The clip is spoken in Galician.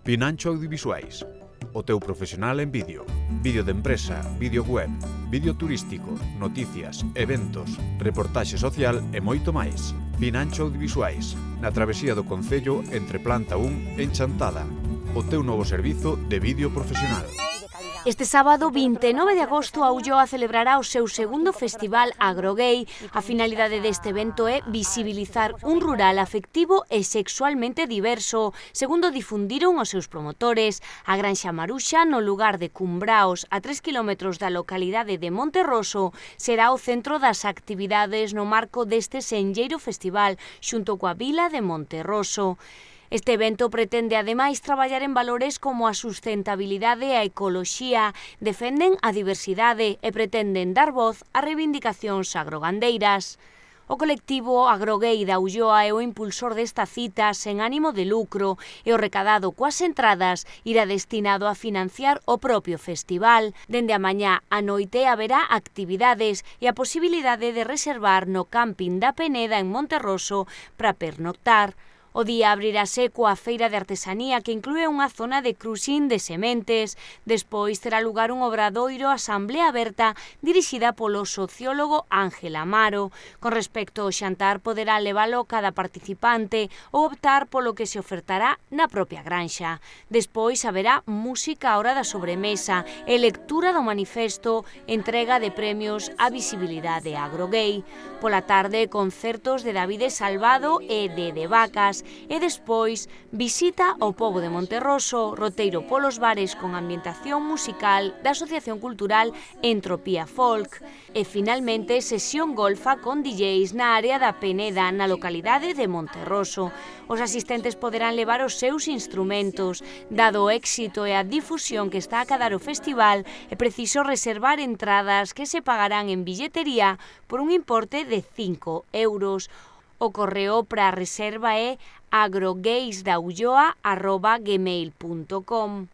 Pinancho Audiovisuais, o teu profesional en vídeo. Vídeo de empresa, vídeo web, vídeo turístico, noticias, eventos, reportaxe social e moito máis. Pinancho Audiovisuais, na travesía do Concello entre Planta 1 e Enchantada. O teu novo servizo de vídeo profesional. Este sábado 29 de agosto a Ulloa celebrará o seu segundo festival Agrogay. A finalidade deste evento é visibilizar un rural afectivo e sexualmente diverso, segundo difundiron os seus promotores. A Granxa Maruxa, no lugar de Cumbraos, a 3 km da localidade de Monterroso, será o centro das actividades no marco deste senlleiro festival, xunto coa vila de Monterroso. Este evento pretende, ademais, traballar en valores como a sustentabilidade e a ecoloxía, defenden a diversidade e pretenden dar voz a reivindicacións agrogandeiras. O colectivo Agrogay da Ulloa é o impulsor desta cita sen ánimo de lucro e o recadado coas entradas irá destinado a financiar o propio festival. Dende a mañá á noite haberá actividades e a posibilidade de reservar no camping da Peneda en Monterroso para pernoctar. O día abrirase coa feira de artesanía que inclúe unha zona de cruxín de sementes. Despois terá lugar un obradoiro asamblea aberta dirixida polo sociólogo Ángel Amaro. Con respecto ao xantar poderá levalo cada participante ou optar polo que se ofertará na propia granxa. Despois haberá música á hora da sobremesa e lectura do manifesto, entrega de premios á visibilidade agrogay. Pola tarde, concertos de Davide Salvado e de Vacas. E despois, visita ao pobo de Monterroso, roteiro polos bares con ambientación musical da Asociación Cultural Entropía Folk. E finalmente, sesión golfa con DJs na área da Peneda, na localidade de Monterroso. Os asistentes poderán levar os seus instrumentos. Dado o éxito e a difusión que está a cadar o festival, é preciso reservar entradas que se pagarán en billetería por un importe de 5 euros. O correo para a reserva é agrogaysdaulloa@gmail.com.